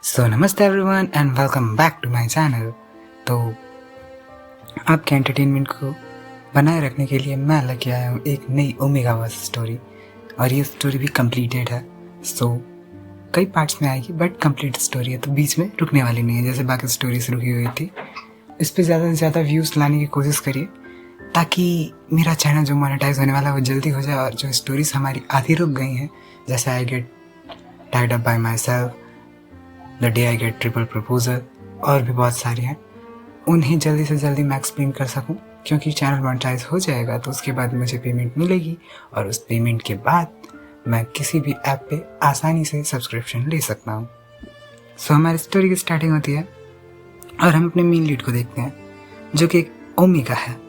सो नमस्ते everyone and welcome back to my channel. तो आपके एंटरटेनमेंट को बनाए रखने के लिए मैं लेके आया हूँ एक नई ओमेगा वर्स स्टोरी, और ये स्टोरी भी कंप्लीटेड है। सो कई पार्ट्स में आएगी बट कंप्लीट स्टोरी है, तो बीच में रुकने वाली नहीं है जैसे बाकी स्टोरीज रुकी हुई थी। इस पर ज़्यादा से ज़्यादा व्यूज़ लाने की कोशिश करिए ताकि मेरा चैनल जो मोनेटाइज होने वाला है वो जल्दी हो जाए, और जो स्टोरीज हमारी आधी रुक गई हैं जैसे I get tied up by my self, the day I get triple proposal और भी बहुत सारी हैं, उन्हें जल्दी से जल्दी मैं एक्सप्लेन कर सकूं, क्योंकि चैनल मोनेटाइज हो जाएगा तो उसके बाद मुझे पेमेंट मिलेगी, और उस पेमेंट के बाद मैं किसी भी ऐप पे आसानी से सब्सक्रिप्शन ले सकता हूँ। सो हमारी स्टोरी की स्टार्टिंग होती है और हम अपने मेन लीड को देखते हैं जो कि एक ओमेगा है।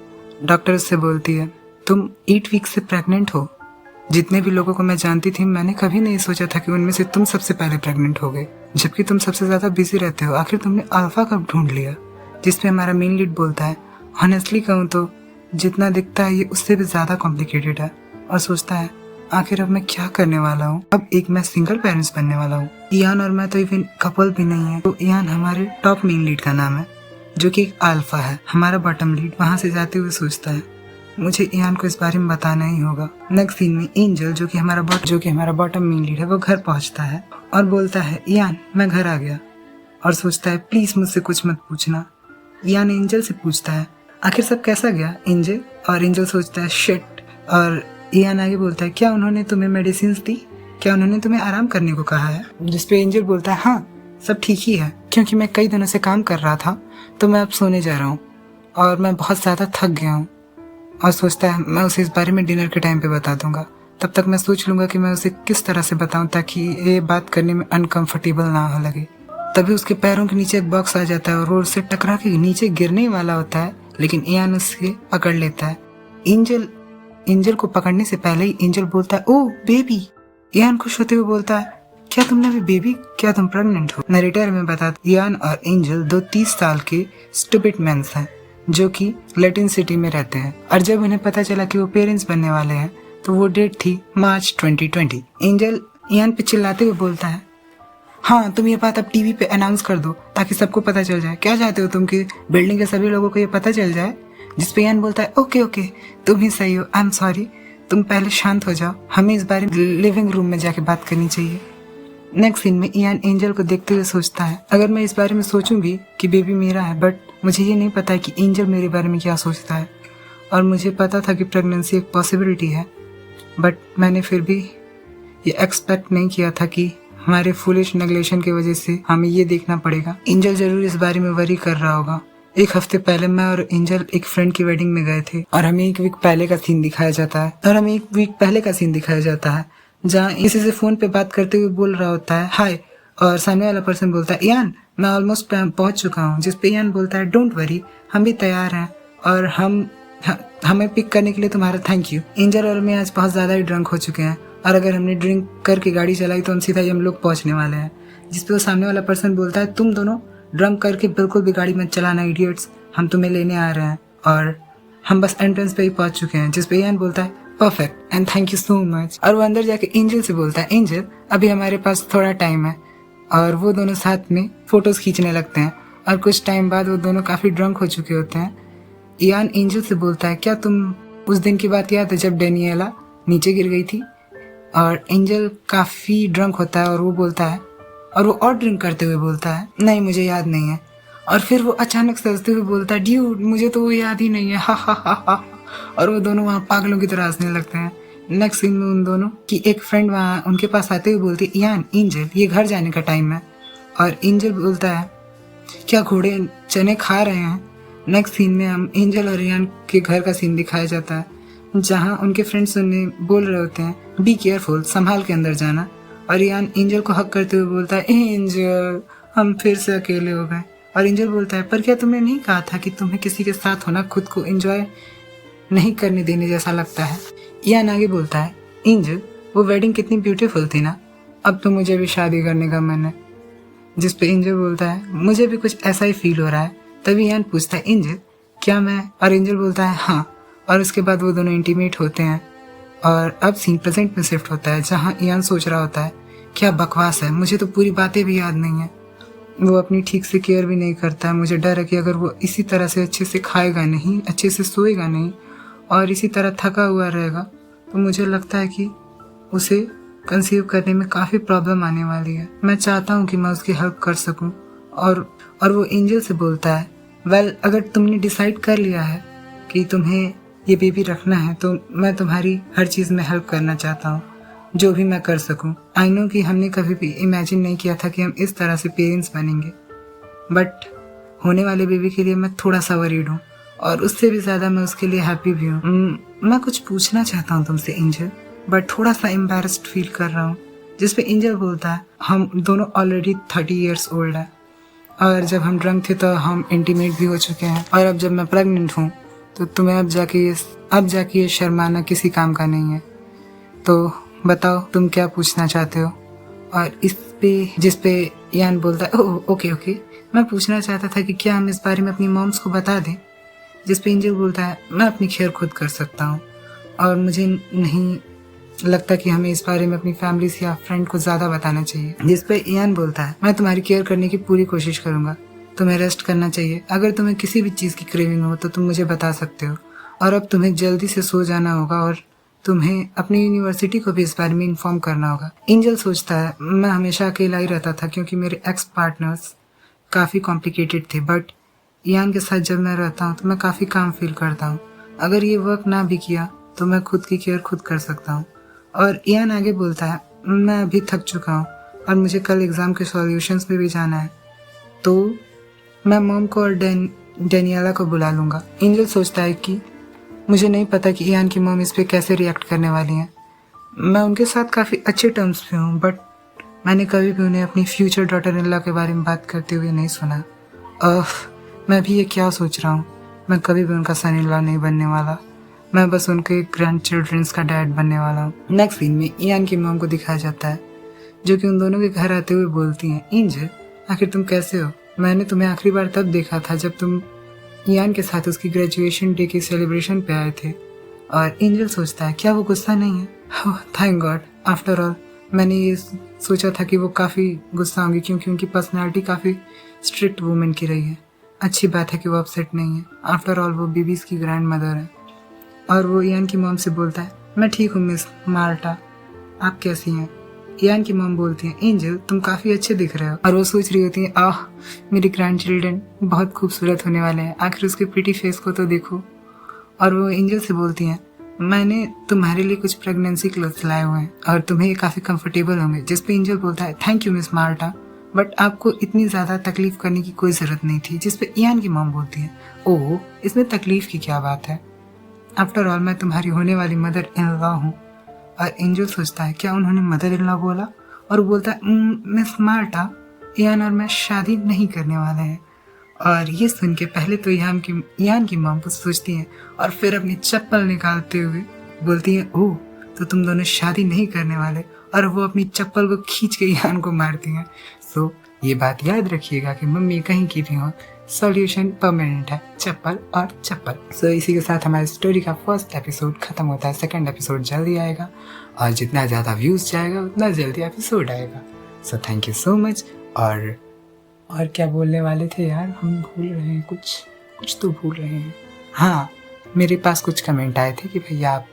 डॉक्टर उससे बोलती है, तुम 8 वीक से प्रेग्नेंट हो। जितने भी लोगों को मैं जानती थी मैंने कभी नहीं सोचा था कि उनमें से तुम सबसे पहले प्रेग्नेंट हो गए, जबकि तुम सबसे ज़्यादा बिजी रहते हो। आखिर तुमने अल्फा कब ढूंढ लिया? जिसपे हमारा मेन लीड बोलता है, ऑनेस्टली कहूँ तो जितना दिखता है ये उससे भी ज़्यादा कॉम्प्लिकेटेड है, और सोचता है आखिर अब मैं क्या करने वाला हूँ। अब एक मैं सिंगल पेरेंट्स बनने वाला हूँ। इयान और मैं तो इवन कपल भी नहीं है। तो इयान हमारे टॉप मेन लीड का नाम है जो कि एक अल्फा है। हमारा बॉटम लीड वहाँ से जाते हुए सोचता है मुझे इयान को इस बारे में बताना ही होगा। नेक्स्ट सीन में एंजल जो कि हमारा बॉटम मेन लीड है वो घर पहुंचता है और बोलता है, इयान मैं घर आ गया, और सोचता है प्लीज मुझसे कुछ मत पूछना। इयान एंजल से पूछता है आखिर सब कैसा गया एंजल, और एंजल सोचता है शिट, और इयान आगे बोलता है क्या उन्होंने तुम्हें मेडिसिन दी, क्या उन्होंने तुम्हें आराम करने को कहा है? जिसपे एंजल बोलता है हाँ सब ठीक ही है, क्योंकि मैं कई दिनों से काम कर रहा था तो मैं अब सोने जा रहा हूँ और मैं बहुत ज्यादा थक गया हूँ। और सोचता है मैं उसे इस बारे में डिनर के टाइम पे बता दूंगा, तब तक मैं सोच लूंगा कि मैं उसे किस तरह से बताऊं ताकि ये बात करने में अनकंफर्टेबल ना हो लगे। तभी उसके पैरों के नीचे एक बॉक्स आ जाता है और वो उससे टकरा के नीचे गिरने वाला होता है, लेकिन इयान उससे पकड़ लेता है। एंजल को पकड़ने से पहले ही एंजल बोलता है ओ बेबी। इयान खुश होते हुए बोलता है क्या तुमने अभी बेबी, क्या तुम प्रेग्नेंट हो? नरेटर में बताता इयान और एंजल दो 30 साल के स्टूपिड मेंस हैं जो कि लैटिन सिटी में रहते हैं, और जब उन्हें पता चला कि वो पेरेंट्स बनने वाले हैं तो वो डेट थी मार्च 2020। एंजल इयान पे चिल्लाते हुए बोलता है हाँ तुम ये बात अब टीवी पे अनाउंस कर दो ताकि सबको पता चल जाए। क्या चाहते हो तुम कि बिल्डिंग के सभी लोगों को ये पता चल जाए? जिसपे इयान बोलता है ओके ओके तुम ही सही हो, आई एम सॉरी, तुम पहले शांत हो जाओ, हमें इस बारे में लिविंग रूम में जाके बात करनी चाहिए। नेक्स्ट सीन में इयान एंजल को देखते हुए सोचता है अगर मैं इस बारे में सोचूंगी कि बेबी मेरा है, बट मुझे ये नहीं पता कि एंजल मेरे बारे में क्या सोचता है। और मुझे पता था कि प्रेगनेंसी एक पॉसिबिलिटी है, बट मैंने फिर भी ये एक्सपेक्ट नहीं किया था कि हमारे फुलिश नेग्लेक्शन की वजह से हमें ये देखना पड़ेगा। एंजल जरूर इस बारे में वरी कर रहा होगा। एक हफ्ते पहले मैं और एंजल एक फ्रेंड की वेडिंग में गए थे, और हमें एक वीक पहले का सीन दिखाया जाता है जहाँ किसी से फोन पे बात करते हुए बोल रहा होता है हाय, और सामने वाला पर्सन बोलता है इयान मैं ऑलमोस्ट पहुंच चुका हूँ। जिसपे इयान बोलता है डोंट वरी, हम भी तैयार हैं और हमें पिक करने के लिए तुम्हारा थैंक यू। एंजल और मैं आज बहुत ज्यादा ही ड्रंक हो चुके हैं, और अगर हमने ड्रिंक करके गाड़ी चलाई तो हम लोग पहुंचने वाले हैं। जिसपे वो सामने वाला पर्सन बोलता है तुम दोनों ड्रंक करके बिल्कुल भी गाड़ी मत चलाना इडियट्स, हम तुम्हें लेने आ रहे हैं और हम बस एंट्रेंस पे ही पहुंच चुके हैं। जिसपे इयान बोलता है perfect and thank you so much, और वो अंदर जाके एंजल से बोलता है एंजल अभी हमारे पास थोड़ा टाइम है, और वो दोनों साथ में फोटोज खींचने लगते हैं। और कुछ टाइम बाद वो दोनों काफी ड्रंक हो चुके होते हैं। इयान एंजल से बोलता है क्या तुम उस दिन की बात याद है जब डेनियला नीचे गिर गई थी? और एंजल काफी ड्रंक होता है और वो बोलता है, और वो और ड्रिंक करते हुए बोलता है नहीं मुझे याद नहीं है। और फिर वो अचानक से हंसते हुए बोलता है ड्यूड मुझे तो वो याद ही नहीं है, हा हा हा हा। और वो दोनों वहाँ पागलों की तरह हंसने लगते हैं। नेक्स्ट सीन में उन दोनों की एक फ्रेंड वहाँ उनके पास आते हुए बोलती है इयान एंजल ये घर जाने का टाइम है, और एंजल बोलता है क्या घोड़े चने खा रहे हैं? नेक्स्ट सीन में हम एंजल और इयान के घर का सीन दिखाया जाता है जहाँ उनके फ्रेंड्स उन्हें बोल रहे होते हैं बी केयरफुल, संभाल के अंदर जाना। और इयान एंजल को हक करते हुए बोलता है एंजल हम फिर से अकेले हो गए। और एंजल बोलता है पर क्या तुमने नहीं कहा था कि तुम्हें किसी के साथ होना खुद को एंजॉय नहीं करने देने जैसा लगता है? इयान आगे बोलता है एंजल वो वेडिंग कितनी ब्यूटीफुल थी ना, अब तो मुझे भी शादी करने का मन है। जिसपे एंजल बोलता है मुझे भी कुछ ऐसा ही फील हो रहा है। तभी इयान पूछता है एंजल क्या मैं, और एंजल बोलता है हाँ। और उसके बाद वो दोनों इंटीमेट होते हैं, और अब सीन प्रेजेंट में शिफ्ट होता है जहाँ इयान सोच रहा होता है क्या बकवास है, मुझे तो पूरी बातें भी याद नहीं है। वो अपनी ठीक से केयर भी नहीं करता है। मुझे डर है कि अगर वो इसी तरह से अच्छे से खाएगा नहीं, अच्छे से सोएगा नहीं और इसी तरह थका हुआ रहेगा तो मुझे लगता है कि उसे कंसीव करने में काफ़ी प्रॉब्लम आने वाली है। मैं चाहता हूँ कि मैं उसकी हेल्प कर सकूँ। और वो एंजल से बोलता है, वेल अगर तुमने डिसाइड कर लिया है कि तुम्हें ये बेबी रखना है तो मैं तुम्हारी हर चीज़ में हेल्प करना चाहता हूँ, जो भी मैं कर सकूँ। आई नो कि हमने कभी भी इमेजिन नहीं किया था कि हम इस तरह से पेरेंट्स बनेंगे, बट होने वाले बेबी के लिए मैं थोड़ा सा वरीड हूँ और उससे भी ज़्यादा मैं उसके लिए हैप्पी भी हूँ। मैं कुछ पूछना चाहता हूँ तुमसे एंजल, बट थोड़ा सा एम्बैरेस्ड फील कर रहा हूँ। जिस पे एंजल बोलता है, हम दोनों ऑलरेडी 30 ईयर्स ओल्ड है और जब हम ड्रंक थे तो हम इंटीमेट भी हो चुके हैं, और अब जब मैं प्रेग्नेंट हूँ तो तुम्हें अब जाके ये शर्माना किसी काम का नहीं है। तो बताओ तुम क्या पूछना चाहते हो। और जिस पे यान बोलता है, ओह ओके, मैं पूछना चाहता था कि क्या हम इस बारे में अपनी मॉम्स को बता दें। जिस पे एंजल बोलता है, मैं अपनी केयर खुद कर सकता हूँ और मुझे नहीं लगता कि हमें इस बारे में अपनी फैमिली या फ्रेंड को ज़्यादा बताना चाहिए। जिस पे यान बोलता है, मैं तुम्हारी केयर करने की पूरी कोशिश करूँगा, तुम्हें रेस्ट करना चाहिए। अगर तुम्हें किसी भी चीज़ की क्रेविंग हो तो तुम मुझे बता सकते हो, और अब तुम्हें जल्दी से सो जाना होगा और तुम्हें अपनी यूनिवर्सिटी को भी इस बारे में इन्फॉर्म करना होगा। एंजल सोचता है, मैं हमेशा अकेला ही रहता था क्योंकि मेरे एक्स पार्टनर्स काफ़ी कॉम्प्लिकेटेड थे, बट यान के साथ जब मैं रहता हूँ तो मैं काफ़ी काम फील करता हूँ। अगर ये वर्क ना भी किया तो मैं खुद की केयर खुद कर सकता हूँ। और यान आगे बोलता है, मैं अभी थक चुका हूँ और मुझे कल एग्ज़ाम के सॉल्यूशंस पे भी जाना है, तो मैं मॉम को और डेनियला को बुला लूँगा। एंजल सोचता है कि मुझे नहीं पता कि यान की मॉम इस पर कैसे रिएक्ट करने वाली हैं। मैं उनके साथ काफ़ी अच्छे टर्म्स पे हूँ, बट मैंने कभी भी उन्हें अपनी फ्यूचर डॉटर इन लॉ के बारे में बात करते हुए नहीं सुना। मैं भी ये क्या सोच रहा हूँ, मैं कभी भी उनका सन इन लॉ नहीं बनने वाला, मैं बस उनके ग्रैंड चिल्ड्रंस का डैड बनने वाला हूँ। नेक्स्ट सीन में यान की मॉम को दिखाया जाता है, जो कि उन दोनों के घर आते हुए बोलती हैं, एंजल आखिर तुम कैसे हो? मैंने तुम्हें आखिरी बार तब देखा था जब तुम यान के साथ उसकी ग्रेजुएशन डे की सेलिब्रेशन पे आए थे। और एंजल सोचता है, क्या वो गुस्सा नहीं है? थैंक गॉड, आफ्टर ऑल मैंने ये सोचा था कि वो काफ़ी गुस्सा होंगी क्योंकि उनकी पर्सनालिटी काफ़ी स्ट्रिक्ट वुमेन की रही है। अच्छी बात है कि वो अपसेट नहीं है, आफ्टर ऑल वो बेबीज़ की ग्रैंड मदर है। और वो यान की मॉम से बोलता है, मैं ठीक हूँ मिस मार्टा, आप कैसी हैं? यान की मॉम बोलती है, एंजल तुम काफ़ी अच्छे दिख रहे हो। और वो सोच रही होती है, आह मेरी ग्रैंड चिल्ड्रन बहुत खूबसूरत होने वाले हैं, आखिर उसके प्रिटी फेस को तो देखो। और वो एंजल से बोलती हैं, मैंने तुम्हारे लिए कुछ प्रेगनेंसी क्लोथ्स लाए हुए हैं और तुम्हें ये काफ़ी कंफर्टेबल होंगे। जिस पे एंजल बोलता है, thank you miss Marta, but आपको इतनी ज़्यादा तकलीफ करने की कोई ज़रूरत नहीं थी। जिस पे यान की मॉम बोलती है, ओह इसमें तकलीफ की क्या बात है, आफ्टर ऑल मैं तुम्हारी होने वाली मदर इन लॉ हूँ। और एंजल सोचता है, क्या उन्होंने मदर इन लॉ बोला? और बोलता है, मिस मार्टा, यान और मैं शादी नहीं करने वाले हैं। और ये सुन के पहले तो यान की मॉम कुछ सोचती है और फिर अपनी चप्पल निकालते हुए बोलती है, ओह तो तुम दोनों शादी नहीं करने वाले, और वो अपनी चप्पल को खींच के यान को मारती हैं। सो ये बात याद रखिएगा कि मम्मी कहीं की भी हो, सॉल्यूशन परमानेंट है, चप्पल और चप्पल। सो इसी के साथ हमारी स्टोरी का फर्स्ट एपिसोड खत्म होता है। सेकंड एपिसोड जल्दी आएगा और जितना ज़्यादा व्यूज़ जाएगा उतना जल्दी एपिसोड आएगा। So thank you so much. और क्या बोलने वाले थे यार, हम भूल रहे हैं, कुछ तो भूल रहे हैं। हाँ, मेरे पास कुछ कमेंट आए थे कि भैया आप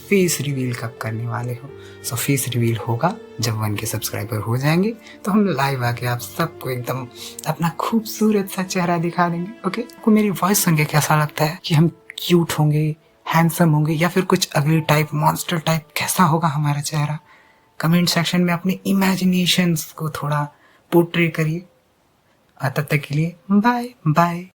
फेस रिवील कब करने वाले हो। सो फेस रिवील होगा जब 1 के सब्सक्राइबर हो जाएंगे, तो हम लाइव आके आप सबको एकदम अपना खूबसूरत सा चेहरा दिखा देंगे। ओके, आपको मेरी वॉइस सुन के कैसा लगता है कि हम क्यूट होंगे, हैंडसम होंगे, या फिर कुछ अगली टाइप, मॉन्स्टर टाइप, कैसा होगा हमारा चेहरा? कमेंट सेक्शन में अपने इमेजिनेशंस को थोड़ा पोर्ट्रे करिए। तब तक के लिए बाय बाय।